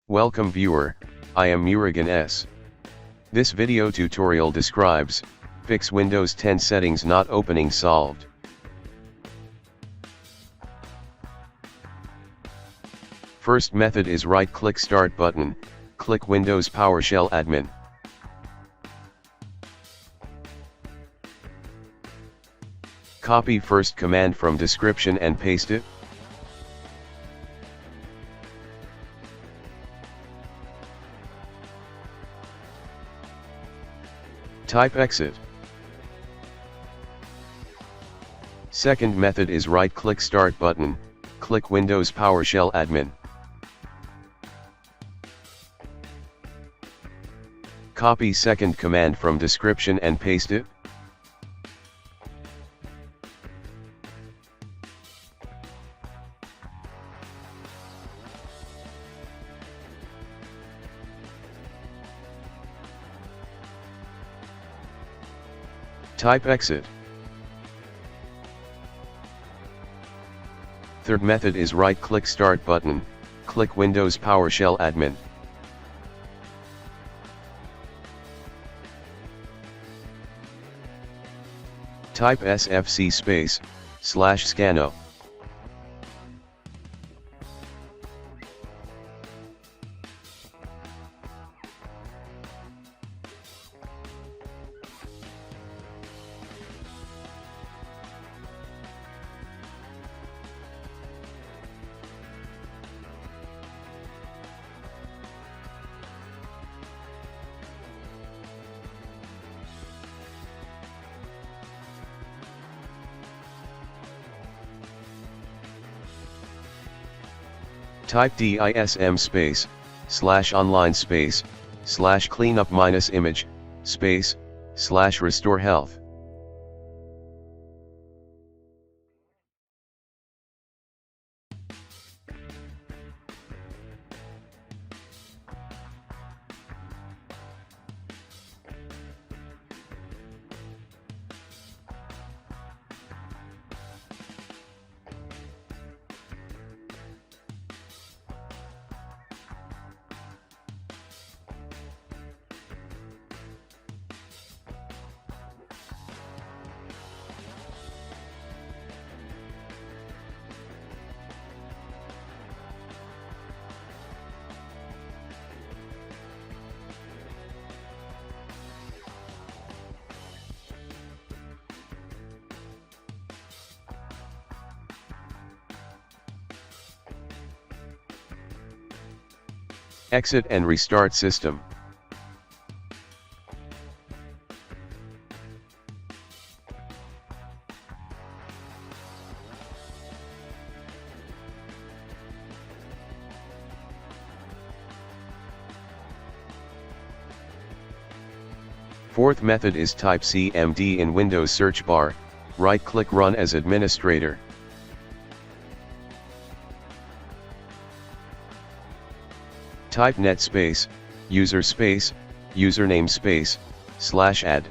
Welcome viewer, I am Murugan S. This video tutorial describes, fix Windows 10 settings not opening solved. First method is right-click Start button, click Windows PowerShell Admin. Copy first command from description and paste it. Type exit. Second method is right-click Start button, click Windows PowerShell Admin. Copy second command from description and paste it. Type exit. Third method is right-click Start button, click Windows PowerShell Admin. Type sfc/scanno. Type dism/online/cleanup-image/restore health. Exit and restart system. Fourth method is type cmd in Windows search bar, right-click Run as administrator. Type net space, user space, username space, /add.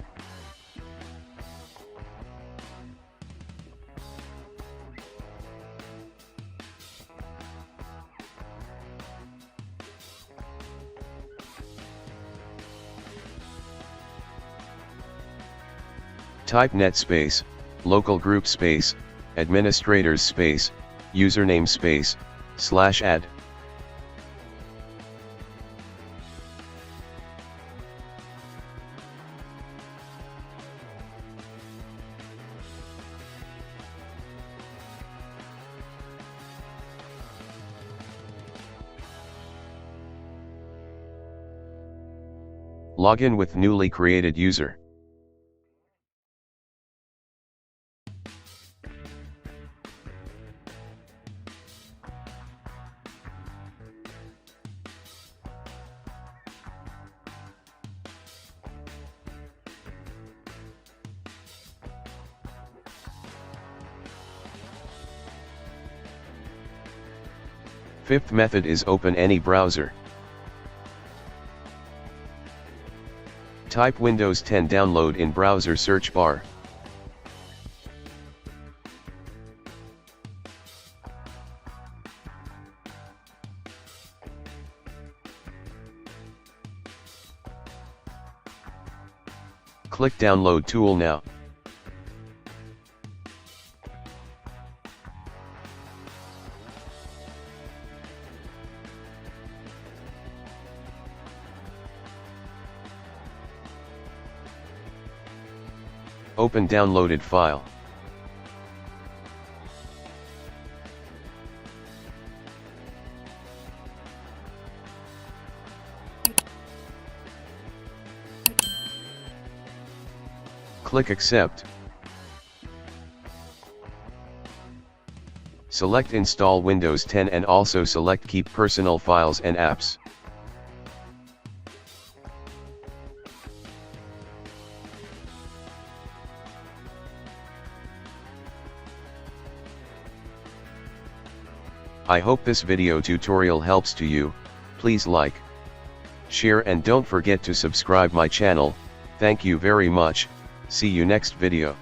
Type net space, local group space, administrators space, username space, /add. Login with newly created user. Fifth method is open any browser. Type Windows 10 download in browser search bar. Click Download tool now. Open downloaded file. Click Accept. Select Install Windows 10 and also select Keep Personal Files and Apps. I hope this video tutorial helps to you. Please like, share and don't forget to subscribe my channel. Thank you very much. See you next video.